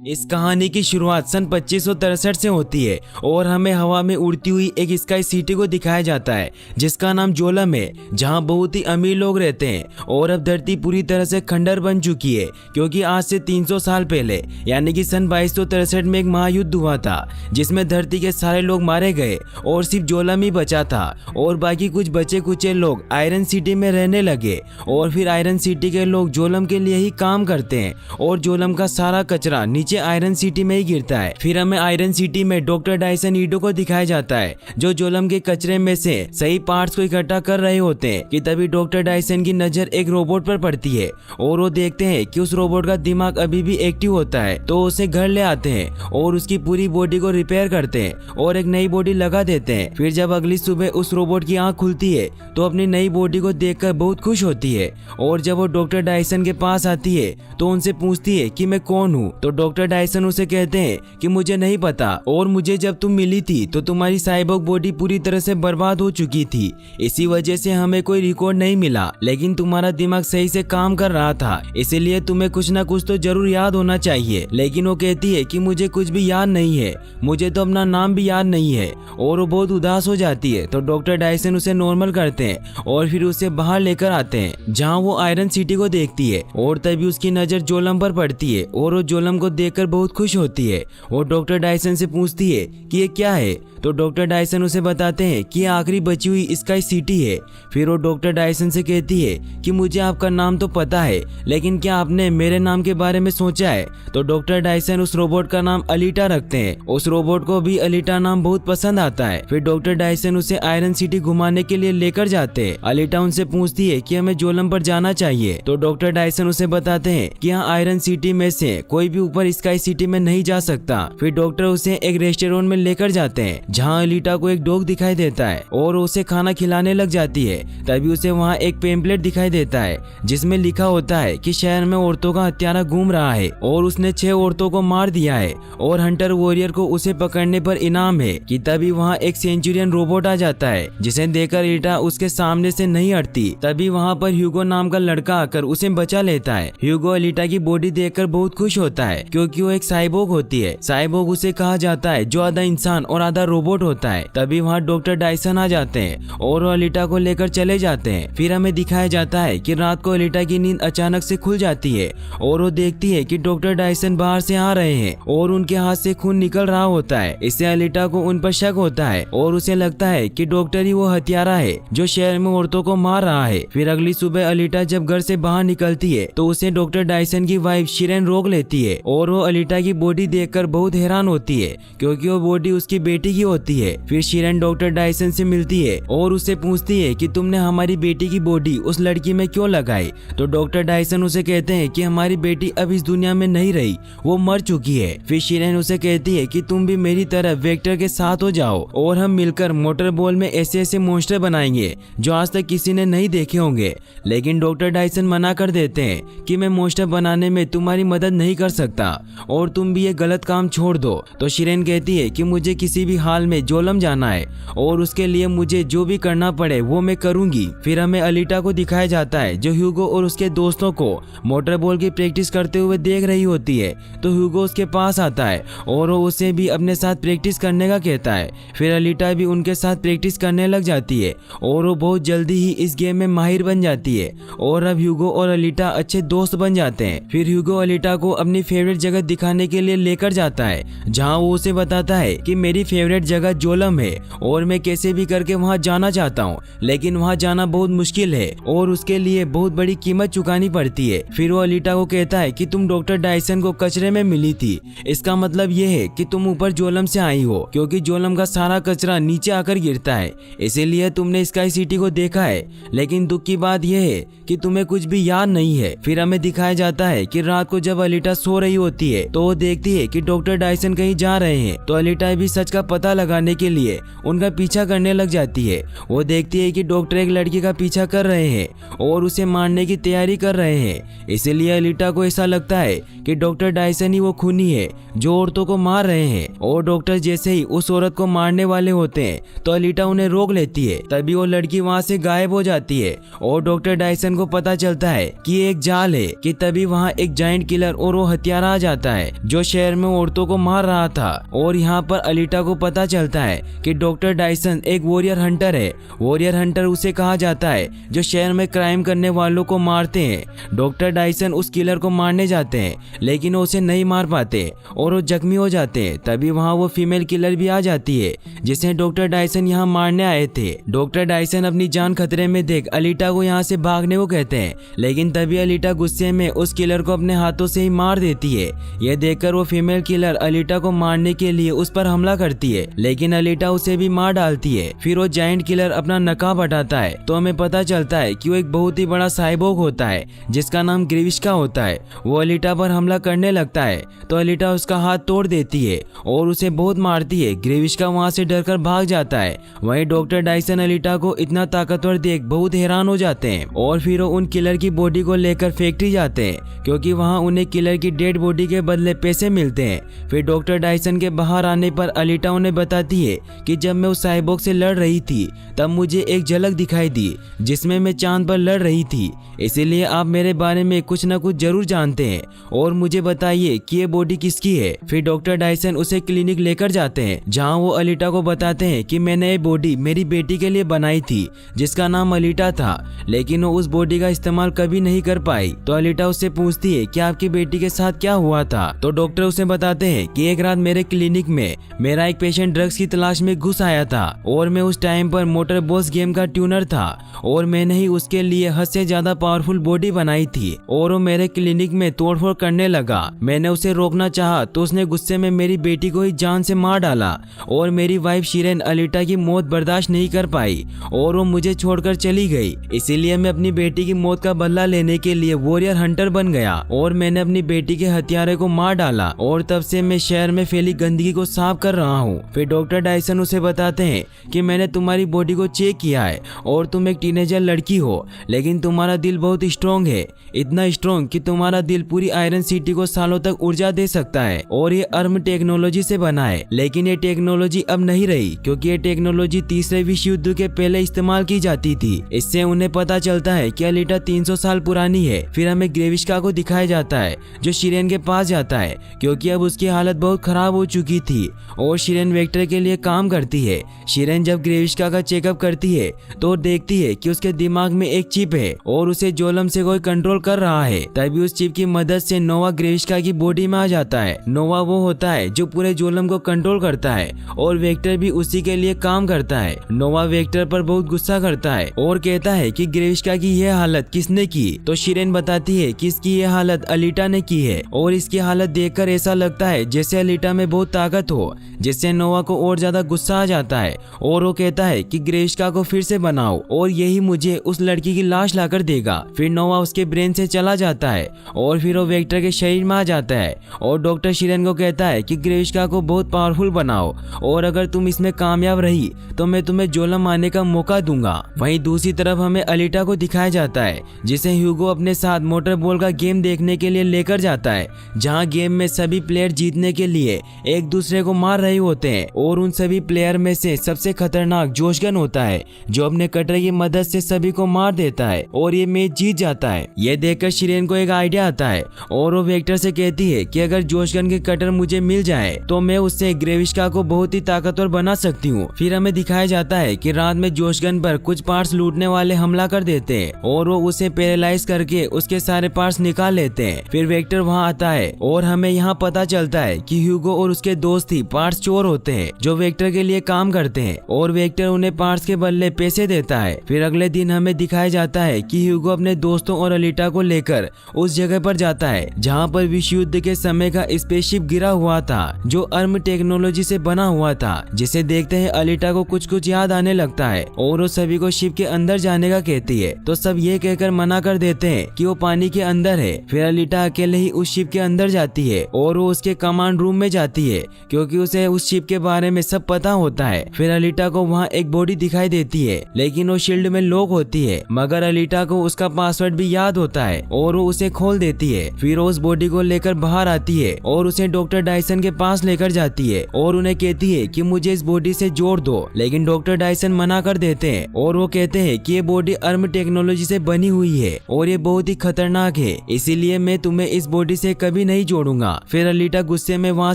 इस कहानी की शुरुआत सन 2563 से होती है और हमें हवा में उड़ती हुई एक स्काई सिटी को दिखाया जाता है जिसका नाम जोलम है, जहां बहुत ही अमीर लोग रहते हैं। और अब धरती पूरी तरह से खंडर बन चुकी है क्योंकि आज से 300 साल पहले यानी कि सन 2263 में एक महायुद्ध हुआ था जिसमें धरती के सारे लोग मारे गए और सिर्फ जोलम ही बचा था और बाकी कुछ बचे कुचे लोग आयरन सिटी में रहने लगे। और फिर आयरन सिटी के लोग जोलम के लिए ही काम करते हैं और जोलम का सारा कचरा नीचे आयरन सिटी में ही गिरता है। फिर हमें आयरन सिटी में डॉक्टर डायसन ईडो को दिखाया जाता है जो जोलम के कचरे में से सही पार्ट्स को इकट्ठा कर रहे होते हैं कि तभी डॉक्टर डायसन की नजर एक रोबोट पर पड़ती है और वो देखते हैं कि उस रोबोट का दिमाग अभी भी एक्टिव होता है। तो उसे घर ले आते हैं और उसकी पूरी बॉडी को रिपेयर करते हैं और एक नई बॉडी लगा देते हैं। फिर जब अगली सुबह उस रोबोट की आंख खुलती है तो अपनी नई बॉडी को देखकर बहुत खुश होती है और जब वो डॉक्टर डायसन के पास आती है तो उनसे पूछती है कि मैं कौन हूँ। तो डॉक्टर डायसन उसे कहते हैं कि मुझे नहीं पता और मुझे जब तुम मिली थी तो तुम्हारी साइबोर्ग बॉडी पूरी तरह से बर्बाद हो चुकी थी, इसी वजह से हमें कोई रिकॉर्ड नहीं मिला, लेकिन तुम्हारा दिमाग सही से काम कर रहा था इसीलिए तुम्हें कुछ ना कुछ तो जरूर याद होना चाहिए। लेकिन वो कहती है कि मुझे कुछ भी याद नहीं है, मुझे तो अपना नाम भी याद नहीं है और वो बहुत उदास हो जाती है। तो डॉक्टर डायसन उसे नॉर्मल करते हैं और फिर उसे बाहर लेकर आते हैं जहाँ वो आयरन सिटी को देखती है और तभी उसकी नजर जोलम पर पड़ती है और वो जोलम को देखकर बहुत खुश होती है और डॉक्टर डायसन से पूछती है कि ये क्या है। तो डॉक्टर डायसन उसे बताते हैं कि आखिरी बची हुई स्काई सिटी है। फिर वो डॉक्टर डायसन से कहती है कि मुझे आपका नाम तो पता है लेकिन क्या आपने मेरे नाम के बारे में सोचा है। तो डॉक्टर डायसन उस रोबोट का नाम अलीटा रखते हैं। उस रोबोट को भी अलीटा नाम बहुत पसंद आता है। फिर डॉक्टर डायसन उसे आयरन सिटी घुमाने के लिए लेकर जाते हैं। अलीटा उनसे पूछती है कि हमें जोलम पर जाना चाहिए। तो डॉक्टर डायसन उसे बताते हैं कि यहाँ आयरन सिटी में से कोई भी ऊपर स्काई सिटी में नहीं जा सकता। फिर डॉक्टर उसे एक रेस्टोरेंट में लेकर जाते हैं जहाँ अलीटा को एक डॉग दिखाई देता है और उसे खाना खिलाने लग जाती है। तभी उसे वहाँ एक पेम्पलेट दिखाई देता है जिसमें लिखा होता है कि शहर में औरतों का हत्यारा घूम रहा है और उसने 6 औरतों को मार दिया है और हंटर वॉरियर को उसे पकड़ने पर इनाम है। कि तभी वहाँ एक सेंचुरियन रोबोट आ जाता है जिसे देखकर अलीटा उसके सामने से नहीं हटती। तभी वहाँ पर ह्यूगो नाम का लड़का आकर उसे बचा लेता है। ह्यूगो अलीटा की बॉडी देखकर बहुत खुश होता है क्योंकि वो एक साइबोर्ग होती है। साइबोर्ग उसे कहा जाता है जो आधा इंसान और आधा रोबोट होता है। तभी वहाँ डॉक्टर डायसन आ जाते हैं और वो अलीटा को लेकर चले जाते हैं। फिर हमें दिखाया जाता है कि रात को अलीटा की नींद अचानक से खुल जाती है और वो देखती है कि डॉक्टर डायसन बाहर से आ रहे हैं और उनके हाथ से खून निकल रहा होता है। इससे अलीटा को उन पर शक होता है और उसे लगता है कि डॉक्टर ही वो हत्यारा है जो शहर में औरतों को मार रहा है। फिर अगली सुबह अलीटा जब घर से बाहर निकलती है तो उसे डॉक्टर डायसन की वाइफ शिरेन रोक लेती है और वो अलीटा की बॉडी देखकर बहुत हैरान होती है क्योंकि वो बॉडी उसकी बेटी की होती है। फिर शिरेन डॉक्टर डायसन से मिलती है और उससे पूछती है कि तुमने हमारी बेटी की बॉडी उस लड़की में क्यों लगाई। तो डॉक्टर डायसन उसे कहते हैं कि हमारी बेटी अब इस दुनिया में नहीं रही, वो मर चुकी है। फिर शिरेन उसे कहती है कि तुम भी मेरी तरह वेक्टर के साथ हो जाओ और हम मिलकर मोटर बॉल में ऐसे ऐसे मॉन्स्टर बनाएंगे जो आज तक किसी ने नहीं देखे होंगे। लेकिन डॉक्टर डायसन मना कर देते हैं कि मैं मॉन्स्टर बनाने में तुम्हारी मदद नहीं कर सकता और तुम भी ये गलत काम छोड़ दो। तो शिरेन कहती है कि मुझे किसी भी हाल में जोलम जाना है और उसके लिए मुझे जो भी करना पड़े वो मैं करूंगी। फिर हमें अलीटा को दिखाया जाता है जो ह्यूगो और उसके दोस्तों को मोटर बॉल की प्रैक्टिस करते हुए देख रही होती है। तो ह्यूगो उसके पास आता है और वो उसे भी अपने साथ प्रैक्टिस करने का कहता है। फिर अलीटा भी उनके साथ प्रैक्टिस करने लग जाती है और वो बहुत जल्दी ही इस गेम में माहिर बन जाती है और अब ह्यूगो और अलीटा अच्छे दोस्त बन जाते हैं। फिर ह्यूगो अलीटा को अपनी फेवरेट जगह दिखाने के लिए लेकर जाता है जहाँ वो उसे बताता है कि मेरी फेवरेट जगह जोलम है और मैं कैसे भी करके वहाँ जाना चाहता हूँ, लेकिन वहाँ जाना बहुत मुश्किल है और उसके लिए बहुत बड़ी कीमत चुकानी पड़ती है। फिर वो अलीटा को कहता है कि तुम डॉक्टर डायसन को कचरे में मिली थी, इसका मतलब ये है कि तुम ऊपर जोलम से आई हो क्योंकि जोलम का सारा कचरा नीचे आकर गिरता है, इसीलिए तुमने स्काई सिटी को देखा है। लेकिन दुख की बात यह है कि तुम्हें कुछ भी याद नहीं है। फिर हमें दिखाया जाता है कि रात को जब अलीटा सो रही होती है तो वो देखती है कि डॉक्टर डायसन कहीं जा रहे हैं। तो अलीटा भी सच का पता लगाने के लिए उनका पीछा करने लग जाती है। वो देखती है कि डॉक्टर एक लड़की का पीछा कर रहे हैं और उसे मारने की तैयारी कर रहे हैं। इसीलिए अलीटा को ऐसा लगता है कि डॉक्टर डायसन ही वो खूनी है जो औरतों को मार रहे हैं। और डॉक्टर जैसे ही उस औरत को मारने वाले होते हैं तो अलीटा उन्हें रोक लेती है। तभी वो लड़की वहाँ से गायब हो जाती है और डॉक्टर डायसन को पता चलता है कि ये एक जाल है। कि तभी वहाँ एक जायंट किलर और वो हत्यारा आ जाता है जो शहर में औरतों को मार रहा था। और यहाँ पर अलीटा को पता चलता है कि डॉक्टर डायसन एक वॉरियर हंटर है। वॉरियर हंटर उसे कहा जाता है जो शहर में क्राइम करने वालों को मारते हैं। डॉक्टर डायसन उस किलर को मारने जाते हैं लेकिन वो उसे नहीं मार पाते और वो जख्मी हो जाते हैं। तभी वहाँ वो फीमेल किलर भी आ जाती है जिसे डॉक्टर डायसन यहाँ मारने आए थे। डॉक्टर डायसन अपनी जान खतरे में देख अलीटा को यहाँ से भागने को कहते हैं लेकिन तभी अलीटा गुस्से में उस किलर को अपने हाथों से ही मार देती है। यह देखकर वो फीमेल किलर अलीटा को मारने के लिए उस पर हमला करती है लेकिन अलीटा उसे भी मार डालती है। फिर वो जायंट किलर अपना नकाब हटाता है तो हमें पता चलता है कि वो एक बहुत ही बड़ा साइबोर्ग होता है जिसका नाम ग्रीविश्का होता है। वो अलीटा पर हमला करने लगता है तो अलीटा उसका हाथ तोड़ देती है और उसे बहुत मारती है। ग्रीविश्का वहाँ से डरकर भाग जाता है। वहीं डॉक्टर डायसन अलीटा को इतना ताकतवर देख बहुत हैरान हो जाते हैं और फिर वो उन किलर की बॉडी को लेकर फैक्ट्री जाते हैं क्योंकि वहाँ उन्हें किलर की डेड बॉडी के बदले पैसे मिलते हैं। फिर डॉक्टर डायसन के बाहर आने पर अलीटा उन्हें बताती है कि जब मैं उस साइबोर्ग से लड़ रही थी तब मुझे एक झलक दिखाई दी जिसमें मैं चांद पर लड़ रही थी। इसीलिए आप मेरे बारे में कुछ न कुछ जरूर जानते हैं और मुझे बताइए कि ये बॉडी किसकी है। फिर डॉक्टर डायसन उसे क्लिनिक लेकर जाते हैं जहाँ वो अलीटा को बताते हैं कि मैंने ये बॉडी मेरी बेटी के लिए बनाई थी जिसका नाम अलीटा था लेकिन वो उस बॉडी का इस्तेमाल कभी नहीं कर पाई। तो अलीटा उससे पूछती है कि आपकी बेटी के साथ क्या हुआ था। तो डॉक्टर उसे बताते हैं कि एक रात मेरे क्लिनिक में मेरा एक पेशेंट ड्रग्स की तलाश में घुस आया था और मैं उस टाइम पर मोटर बॉस गेम का ट्यूनर था और मैंने ही उसके लिए हद से ज्यादा पावरफुल बॉडी बनाई थी और वो मेरे क्लिनिक में तोड़फोड़ करने लगा। मैंने उसे रोकना चाहा तो उसने गुस्से में मेरी बेटी को ही जान से मार डाला और मेरी वाइफ शिरेन अलीटा की मौत बर्दाश्त नहीं कर पाई और वो मुझे छोड़कर चली गई। इसीलिए मैं अपनी बेटी की मौत का बदला लेने के लिए वॉरियर हंटर बन गया और मैंने अपनी बेटी के हत्यारे को मार डाला और तब से मैं शहर में फैली गंदगी को साफ कर रहा हूँ। फिर डॉक्टर डायसन उसे बताते हैं कि मैंने तुम्हारी बॉडी को चेक किया है और तुम एक टीनेजर लड़की हो लेकिन तुम्हारा दिल बहुत स्ट्रॉन्ग है, इतना स्ट्रॉन्ग कि तुम्हारा दिल पूरी आयरन सिटी को सालों तक ऊर्जा दे सकता है और ये अर्म टेक्नोलॉजी से बना है। लेकिन ये टेक्नोलॉजी अब नहीं रही क्योंकि ये टेक्नोलॉजी तीसरे विश्व युद्ध के पहले इस्तेमाल की जाती थी। इससे उन्हें पता चलता है कि अलीटा 300 साल पुरानी है। फिर हमें ग्रेविश्का को दिखाया जाता है जो शिरेन के पास जाता है क्योंकि अब उसकी हालत बहुत खराब हो चुकी थी और शिरेन वेक्टर के लिए काम करती है। शिरेन जब ग्रेविश्का का चेकअप करती है तो देखती है कि उसके दिमाग में एक चिप है और उसे जोलम से कोई कंट्रोल कर रहा है। तभी उस चिप की मदद से नोवा ग्रेविश्का की बॉडी में आ जाता है। नोवा वो होता है जो पूरे जोलम को कंट्रोल करता है और वेक्टर भी उसी के लिए काम करता है। नोवा वेक्टर पर बहुत गुस्सा करता है और कहता है कि ग्रेविश्का की यह हालत किसने की। तो शिरेन बताती है कि इसकी यह हालत अलीटा ने की है और इसकी हालत देखकर ऐसा लगता है जैसे अलीटा में बहुत ताकत हो, जिससे नोवा को और ज्यादा गुस्सा आ जाता है और वो कहता है कि ग्रेविश्का को फिर से बनाओ और यही मुझे उस लड़की की लाश लाकर देगा। फिर नोवा उसके ब्रेन से चला जाता है और फिर वो वेक्टर के शरीर में आ जाता है और डॉक्टर शिरेन को कहता है कि ग्रेविश्का को बहुत पावरफुल बनाओ और अगर तुम इसमें कामयाब रही तो मैं तुम्हें जोलम आने का मौका दूंगा। वहीं दूसरी तरफ हमें अलीटा को दिखाया जाता है जिसे ह्यूगो अपने साथ मोटर बॉल का गेम देखने के लिए लेकर जाता है, जहां गेम में सभी प्लेयर जीतने के लिए एक दूसरे को मार रहे होते हैं और उन सभी प्लेयर में से सबसे खतरनाक जोशगन होता है जो अपने कटर की मदद से सभी को मार देता है और ये मैच जीत जाता है। ये देखकर शिरेन को एक आइडिया आता है और वो वेक्टर से कहती है कि अगर जोशगन के कटर मुझे मिल जाए तो मैं उससे ग्रेविश्का को बहुत ही ताकतवर बना सकती हूँ। फिर हमें दिखाया जाता है कि रात में जोशगन पर कुछ पार्ट्स लूटने वाले हमला कर देते हैं और वो उसे पैरालाइज करके उसके सारे पार्ट्स निकाल लेते हैं। फिर वेक्टर वहाँ आता है और हमें यहाँ पता चलता है कि ह्यूगो और उसके दोस्त ही पार्ट्स चोर होते हैं जो वेक्टर के लिए काम करते हैं और वेक्टर उन्हें पार्ट्स के बदले पैसे देता है। फिर अगले दिन हमें दिखाया जाता है कि ह्यूगो अपने दोस्तों और अलीटा को लेकर उस जगह पर जाता है जहाँ पर विश्व युद्ध के समय का स्पेसशिप गिरा हुआ था जो अर्म टेक्नोलॉजी से बना हुआ था। जिसे देखते हैं अलीटा को कुछ याद आने लगता है और वो सभी को शिप के अंदर जाने का कहती है तो सब ये कहकर मना कर देते हैं कि वो पानी के अंदर है। फिर अलीटा अकेले ही उस शिप के अंदर जाती है और वो उसके कमांड रूम में जाती है क्योंकि उसे उस शिप के बारे में सब पता होता है। फिर अलीटा को वहाँ एक बॉडी दिखाई देती है, लेकिन वो शील्ड में लॉक होती है, मगर अलीटा को उसका पासवर्ड भी याद होता है और वो उसे खोल देती है। फिर वो उस बॉडी को लेकर बाहर आती है और उसे डॉक्टर डायसन के पास लेकर जाती है और उन्हें कहती है कि मुझे इस बॉडी से जोड़ दो, लेकिन डॉक्टर डायसन मना कर देते हैं और वो कहते हैं कि ये बॉडी अर्म टेक्नोलॉजी से बनी हुई है और ये बहुत ही खतरनाक है, इसीलिए मैं तुम्हें इस बॉडी से कभी नहीं जोड़ूंगा। फिर अलीटा गुस्से में वहाँ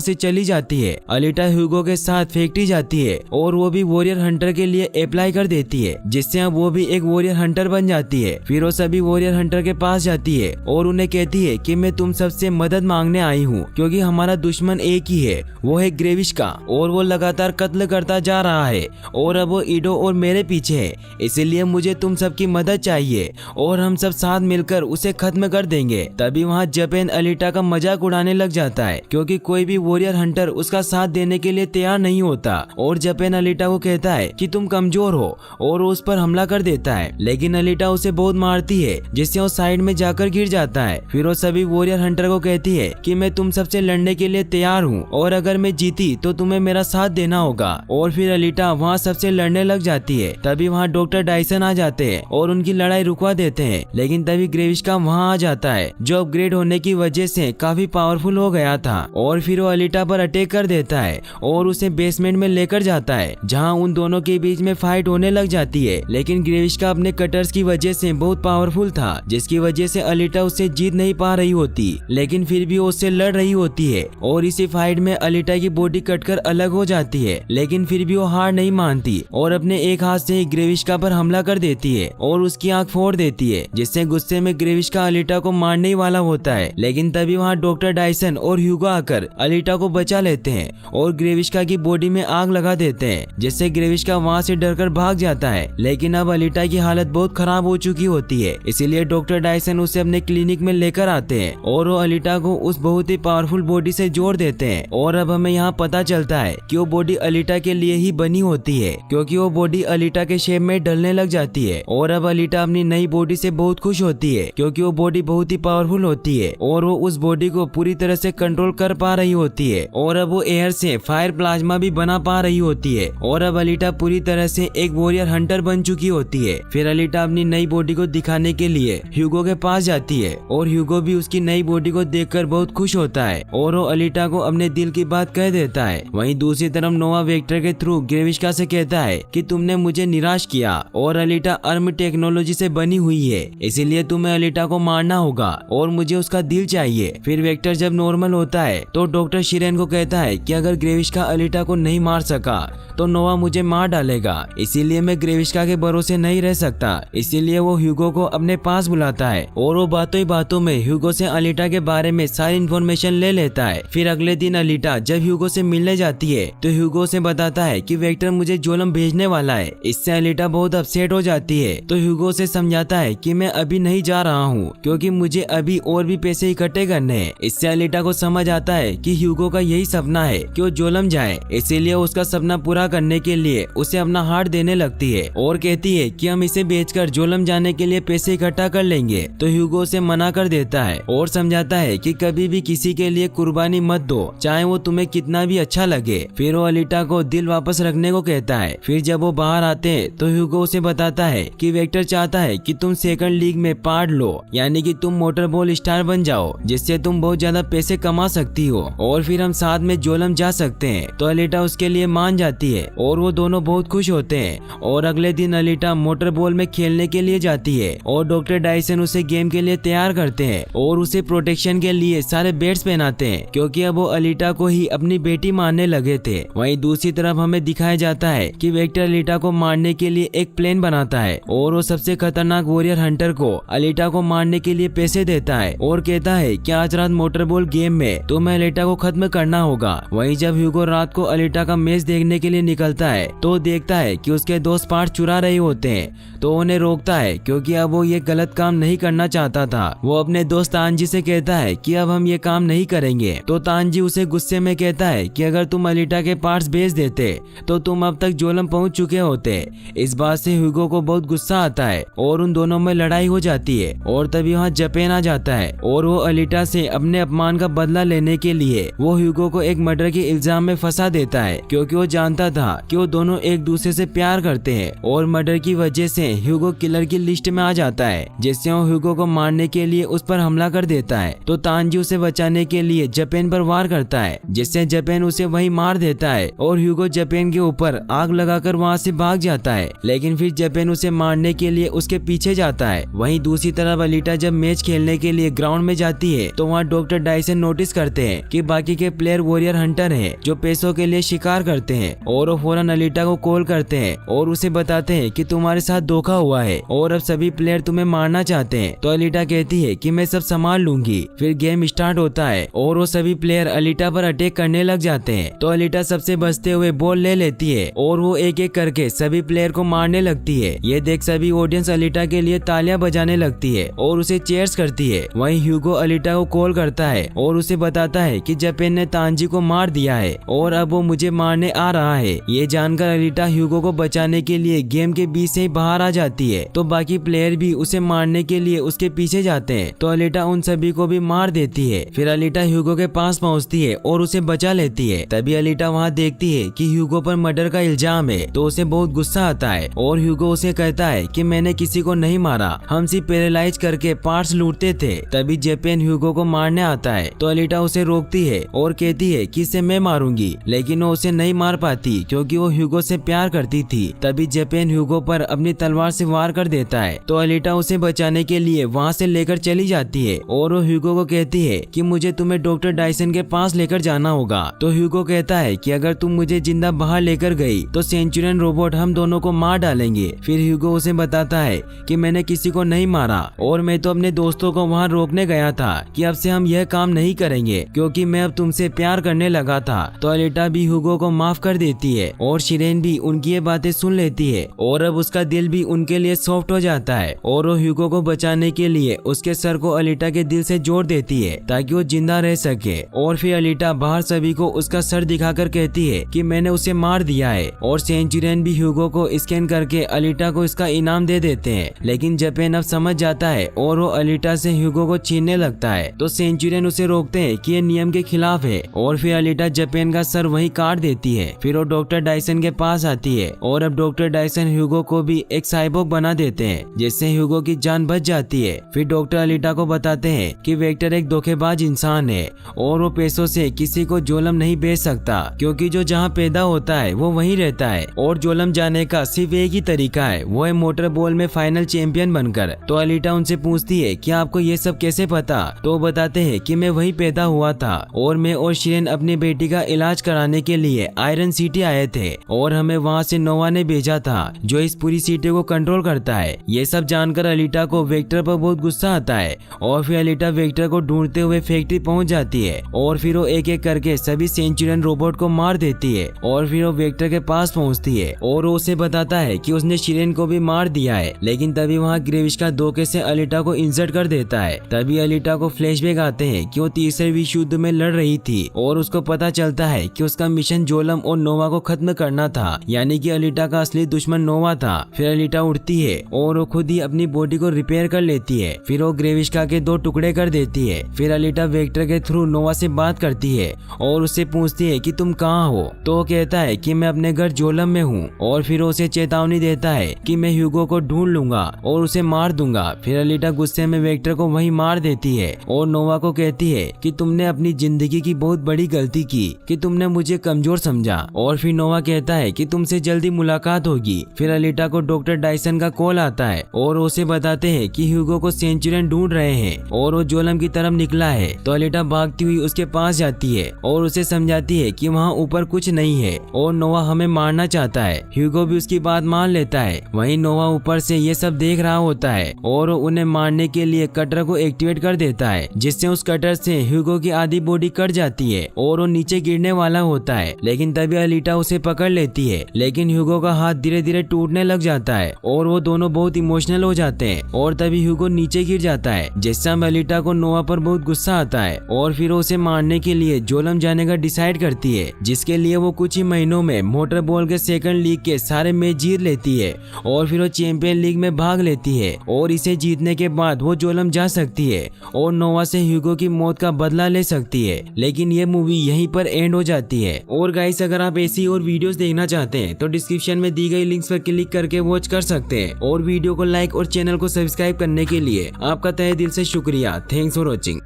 से चली जाती है। अलीटा ह्यूगो के साथ फैक्ट्री जाती है और वो भी वॉरियर हंटर के लिए अप्लाई कर देती है, जिससे अब वो भी एक वॉरियर हंटर बन जाती है। फिर वो सभी वॉरियर हंटर के पास जाती है और उन्हें कहती है कि मैं तुम सबसे मदद मांगने आई हूँ, क्योंकि हमारा दुश्मन एक ही है, वो है ग्रेविश का, और वो लगातार कत्ल करता जा रहा है और अब वो ईडो और मेरे पीछे है, इसीलिए मुझे तुम सबकी मदद चाहिए और हम सब साथ मिलकर उसे खत्म कर देंगे। तभी वहाँ जापान अलीटा का मजाक उड़ाने लग जाता है, क्योंकि कोई भी वॉरियर हंटर उसका साथ देने के लिए तैयार नहीं होता और जापान अलीटा को कहता है कि तुम कमजोर हो और उस पर हमला कर देता है, लेकिन अलीटा उसे बहुत मारती है, जिससे वो साइड में जाकर गिर जाता है। फिर वो सभी वॉरियर हंटर को कहती है कि मैं तुम सबसे लड़ने के लिए तैयार हूँ और अगर मैं जीती तो तुम्हें मेरा साथ देना होगा। और फिर अलीटा वहाँ सबसे लड़ने लग जाती है। तभी वहाँ डॉक्टर डायसन आ जाते हैं और उनकी लड़ाई रुकवा देते हैं, लेकिन तभी ग्रेविश का वहाँ आ जाता है, जो अपग्रेड होने की वजह से काफी पावरफुल हो गया था, और फिर वो अलीटा पर अटैक कर देता है और उसे बेसमेंट में लेकर जाता है, जहाँ उन दोनों के बीच में फाइट होने लग जाती है। लेकिन ग्रेविश का अपने कटर्स की वजह से बहुत पावरफुल था, जिसकी वजह से अलीटा उससे जीत नहीं पा रही होती, लेकिन फिर भी वो उससे लड़ रही होती है और इसी फाइट में अलीटा की बॉडी कटकर अलग हो जाती है, लेकिन फिर भी वो हार नहीं मानती और अपने एक हाथ से ही ग्रेविश्का पर हमला कर देती है और उसकी आंख फोड़ देती है, जिससे गुस्से में ग्रेविश्का अलीटा को मारने ही वाला होता है। लेकिन तभी वहाँ डॉक्टर डायसन और ह्यूगो आकर अलीटा को बचा लेते हैं और ग्रेविश्का की बॉडी में आग लगा देते हैं, जिससे ग्रेविश्का वहाँ से डरकर भाग जाता है। लेकिन अब अलीटा की हालत बहुत खराब हो चुकी होती है, इसीलिए डॉक्टर डायसन उसे अपने क्लिनिक में लेकर आते हैं और वो अलीटा को उस बहुत ही पावरफुल बॉडी से जोड़ देते हैं। और अब हमें यहाँ पता चलता है कि वो बॉडी अलीटा के लिए ही बनी होती है, क्योंकि वो बॉडी अलीटा के शेप में ढलने लग जाती है। और अब अलीटा अपनी नई बॉडी से बहुत खुश होती है, क्योंकि वो बॉडी बहुत ही पावरफुल होती है और वो उस बॉडी को पूरी तरह से कंट्रोल कर पा रही होती है और अब वो एयर से फायर प्लाज्मा भी बना पा रही होती है। और अब अलीटा पूरी तरह से एक वॉरियर हंटर बन चुकी होती है। फिर अलीटा अपनी नई बॉडी को दिखाने के लिए ह्यूगो के पास जाती है और ह्यूगो भी उसकी नई बॉडी को देखकर बहुत खुश होता है और वो अलीटा को अपने दिल की बात कह देता है। वहीं दूसरी तरफ नोवा वेक्टर के थ्रू ग्रेविश्का से कहता है कि तुमने मुझे निराश किया और अलीटा अर्म टेक्नोलॉजी से बनी हुई है, इसीलिए तुम्हें अलीटा को मारना होगा और मुझे उसका दिल चाहिए। फिर वेक्टर जब नॉर्मल होता है तो डॉक्टर शिरेन को कहता है कि अगर ग्रेविश्का अलीटा को नहीं मार सका तो नोवा मुझे मार डालेगा, इसीलिए मैं ग्रेविश्का के भरोसे नहीं रह सकता। इसीलिए वो ह्यूगो को अपने पास बुलाता है और वो बातों ही बातों में ह्यूगो से अलीटा के बारे में सारी इन्फॉर्मेशन ले लेता है। फिर अगले दिन अलीटा जब ह्यूगो से मिलने जाती है तो ह्यूगो से बताता है कि वेक्टर मुझे जोलम भेजने वाला है। इससे अलीटा बहुत अपसेट हो जाती है, तो ह्यूगो से समझाता है कि मैं अभी नहीं जा रहा हूँ, क्योंकि मुझे अभी और भी पैसे इकट्ठे करने हैं। इससे अलीटा को समझ आता है कि ह्यूगो का यही सपना है कि वो जोलम जाए, इसीलिए उसका सपना पूरा करने के लिए उसे अपना हार्ट देने लगती है और कहती है कि हम इसे बेचकर जोलम जाने के लिए पैसे इकट्ठा कर लेंगे। तो ह्यूगो उसे मना कर देता है और समझाता है कि कभी भी किसी के लिए कुर्बानी मत दो, चाहे वो तुम्हें कितना भी अच्छा लगे। फिर वो अलीटा को दिल वापस रखने को कहता है। फिर जब वो बाहर आते हैं तो ह्यूगो उसे बताता है कि वेक्टर चाहता है कि तुम सेकंड लीग में पार्ट लो, यानी कि तुम मोटर बॉल स्टार बन जाओ, जिससे तुम बहुत ज्यादा पैसे कमा सकती हो और फिर हम साथ में जोलम जा सकते हैं। तो अलीटा उसके लिए मान जाती है और वो दोनों बहुत खुश होते हैं। और अगले दिन अलीटा मोटर बॉल में खेलने के लिए जाती है और डॉक्टर डायसन उसे गेम के लिए तैयार करते हैं और उसे प्रोटेक्शन के लिए सारे बेड्स पहनाते हैं, क्योंकि अब वो अलीटा को ही अपनी बेटी मानने लगे थे। वहीं दूसरी तरफ हमें दिखाया जाता है कि वेक्टर अलीटा को मारने के लिए एक प्लेन बनाता है और वो सबसे खतरनाक वॉरियर हंटर को अलीटा को मारने के लिए पैसे देता है और कहता है कि आज रात मोटर बॉल गेम में तुम्हें अलीटा को खत्म करना होगा। वहीं जब ह्यूगो रात को अलीटा का मैच देखने के लिए निकलता है तो देखता है कि उसके दोस्त पार्ट चुरा रहे होते हैं, तो उन्हें रोकता है, क्योंकि अब वो ये गलत काम नहीं करना चाहता था। वो अपने दोस्त तानजी से कहता है कि अब हम ये काम नहीं करेंगे। तो तानजी उसे गुस्से में कहता है कि अगर तुम अलीटा के पार्ट्स बेच देते तो तुम अब तक जोलम पहुंच चुके होते। इस बात से ह्यूगो को बहुत गुस्सा आता है और उन दोनों में लड़ाई हो जाती है। और तभी वहाँ जापान आ जाता है और वो अलीटा से अपने अपमान का बदला लेने के लिए वो ह्यूगो को एक मर्डर के इल्जाम में फंसा देता है क्योंकि वो जानता था कि वो दोनों एक दूसरे से प्यार करते हैं और मर्डर की वजह से ह्यूगो किलर की लिस्ट में आ जाता है, जिससे वो ह्यूगो को मारने के लिए उस पर हमला कर देता है। तो तांजी उसे बचाने के लिए जापान पर वार करता है, जिससे जापान उसे वहीं मार देता है और ह्यूगो जापान के ऊपर आग लगाकर वहाँ से भाग जाता है। लेकिन फिर जापान उसे मारने के लिए उसके पीछे जाता है। वहीं दूसरी तरफ अलीटा जब मैच खेलने के लिए ग्राउंड में जाती है तो वहाँ डॉक्टर डायसन नोटिस करते हैं कि बाकी के प्लेयर वॉरियर हंटर हैं जो पैसों के लिए शिकार करते हैं और वो फौरन अलीटा को कॉल करते हैं और उसे बताते हैं कि तुम्हारे साथ धोखा हुआ है और अब सभी प्लेयर तुम्हें मारना चाहते हैं। तो अलीटा कहती है कि मैं सब संभाल लूंगी। फिर गेम स्टार्ट होता है और वो सभी प्लेयर अलीटा पर अटैक करने लग जाते हैं। तो अलीटा सबसे बचते हुए बॉल ले लेती है और वो एक एक करके सभी प्लेयर को मारने लगती है। ये देख सभी ऑडियंस अलीटा के लिए तालियां बजाने लगती है और उसे चीयर्स करती है। वहीं ह्यूगो अलीटा को कॉल करता है और उसे बताता है कि जापान ने तांजी को मार दिया है और अब वो मुझे मारने आ रहा है। ये जानकर अलीटा ह्यूगो को बचाने के लिए गेम के बीच से ही बाहर आ जाती है। तो बाकी प्लेयर भी उसे मारने के लिए उसके पीछे जाते हैं। तो अलीटा उन सभी को भी मार देती है। फिर अलीटा ह्यूगो के पास पहुंचती है और उसे बचा लेती है। तभी अलीटा वहां देखती है कि ह्यूगो पर मर्डर का इल्जाम है, तो उसे बहुत गुस्सा आता है और ह्यूगो उसे कहता है कि मैंने किसी को नहीं मारा, हम सिर्फ पैरालाइज करके पार्ट्स लूटते थे। तभी जापान ह्यूगो को मारने आता है तो अलीटा उसे रोकती है और कहती है कि इसे मैं मारूंगी, लेकिन वो उसे नहीं मार पाती क्योंकि वो ह्यूगो से प्यार करती थी। तभी जापान ह्यूगो पर अपनी तलवार से वार कर देता है। तो अलीटा उसे बचाने के लिए वहाँ से लेकर चली जाती है और वो ह्यूगो को कहती है कि मुझे तुम्हें डॉक्टर डायसन के पास लेकर जाना होगा। तो ह्यूगो कहता है कि अगर तुम मुझे जिंदा बाहर लेकर गई तो सेंचुरियन रोबोट हम दोनों को मार डालेंगे। फिर ह्यूगो उसे बताता है कि मैंने किसी को नहीं मारा और मैं तो अपने दोस्तों को वहाँ रोकने गया था कि अब से हम यह काम नहीं करेंगे क्योंकि मैं अब तुमसे प्यार करने लगा था। तो अलीटा भी ह्यूगो को माफ कर देती है और शिरेन भी उनकी ये बातें सुन लेती है और अब उसका दिल भी उनके लिए सॉफ्ट हो जाता है और वो ह्यूगो को बचाने के लिए उसके सर को अलीटा के दिल से जोड़ देती है ताकि वो जिंदा रह सके। और फिर अलीटा बाहर सभी को उसका सर दिखाकर कहती है कि मैंने उसे मार दिया है और सेंचुरियन भी ह्यूगो को स्कैन करके अलीटा को इसका इनाम दे देते हैं। लेकिन जापान अब समझ जाता है और वो अलीटा से ह्यूगो को छीनने लगता है। तो सेंचुरियन उसे रोकते हैं कि ये नियम के खिलाफ है और फिर अलीटा जापान का सर वहीं काट देती है। फिर वो डॉक्टर डायसन के पास आती है और अब डॉक्टर डायसन ह्यूगो को भी एक साइबोर्ग बना देते हैं जिससे ह्यूगो की जान बच जाती है। फिर डॉक्टर अलीटा को बताते हैं कि वेक्टर एक धोखेबाज इंसान है और वो पैसों से किसी को जोलम नहीं बेच सकता क्योंकि जो जहाँ पैदा होता है वो वहीं रहता है और जोलम जाने का सिर्फ एक ही तरीका है, वो है मोटर बॉल में फाइनल चैंपियन बनकर। तो अलीटा उनसे पूछती है कि आपको ये सब कैसे पता? तो वो बताते हैं कि मैं वहीं पैदा हुआ था और मैं और शिरेन अपनी बेटी का इलाज कराने के लिए आयरन सिटी आए थे और हमें वहाँ से नोवा ने भेजा था जो इस पूरी सिटी को कंट्रोल करता है। ये सब जानकर अलीटा को वेक्टर पर बहुत गुस्सा आता है और फिर अलीटा वेक्टर को ढूंढते हुए फैक्ट्री पहुंच जाती है और फिर वो एक एक करके सभी सेंचुरियन रोबोट को मार देती है और फिर वो वेक्टर के पास पहुंचती है और वो उसे बताता है कि उसने शिरेन को भी मार दिया है। लेकिन तभी वहाँ ग्रेविश का धोखे से अलीटा को इंसर्ट कर देता है। तभी अलीटा को फ्लैशबैक आते हैं कि वो तीसरे विश्व युद्ध में लड़ रही थी और उसको पता चलता है कि उसका मिशन जोलम और नोवा को खत्म करना था, यानी कि अलीटा का असली दुश्मन नोवा था। फिर अलीटा उठती है और वो खुद ही अपनी बॉडी को रिपेयर कर लेती है। फिर वो ग्रेविश्का के 2 टुकड़े कर देती है। फिर अलीटा वेक्टर के थ्रू नोवा से बात करती है और उससे पूछती है कि तुम कहाँ हो? तो वो कहता है कि मैं अपने घर जोलम में हूँ और फिर उसे चेतावनी देता है कि मैं ह्यूगो को ढूंढ लूंगा और उसे मार दूंगा। फिर अलीटा गुस्से में वेक्टर को वहीं मार देती है और नोवा को कहती है कि तुमने अपनी जिंदगी की बहुत बड़ी गलती की कि तुमने मुझे कमजोर समझा। और फिर नोवा कहता है कि तुमसे जल्दी मुलाकात होगी। फिर अलीटा को डॉक्टर डायसन का कॉल आता है और उसे बताते हैं कि ह्यूगो को सेंचुरियन ढूंढ रहे हैं और वो जोलम की तरफ निकला है। तो अलीटा भागती हुई उसके पास जाती है और उसे समझाती है कि वहाँ ऊपर कुछ नहीं है और नोवा हमें मारना चाहता है। ह्यूगो भी उसकी बात मान लेता है। वहीं नोवा ऊपर से ये सब देख रहा होता है और उन्हें मारने के लिए कटर को एक्टिवेट कर देता है जिससे उस कटर से ह्यूगो की आधी बॉडी कट जाती है और वो नीचे गिरने वाला होता है। लेकिन तभी अलीटा उसे पकड़ लेती है, लेकिन ह्यूगो का हाथ धीरे धीरे टूटने लग जाता है और वो दोनों बहुत इमोशनल हो जाते हैं और तभी ह्यूगो नीचे गिर जाता है जिससे अलीटा को नोवा पर बहुत गुस्सा आता है और फिर उसे मारने के लिए जोलम जाने का डिसाइड करती है, जिसके लिए वो कुछ ही महीनों में मोटर बॉल के सेकंड लीग के सारे मैच जीत लेती है और फिर वो चैंपियन लीग में भाग लेती है और इसे जीतने के बाद वो जोलम जा सकती है और नोवा से ह्यूगो की मौत का बदला ले सकती है। लेकिन ये मूवी यहीं पर एंड हो जाती है। जाती है। और गाइस अगर आप ऐसी और वीडियोस देखना चाहते हैं तो डिस्क्रिप्शन में दी गई लिंक्स पर क्लिक करके वॉच कर सकते हैं। और वीडियो को लाइक और चैनल को सब्सक्राइब करने के लिए आपका तहे दिल से शुक्रिया। Thanks for watching.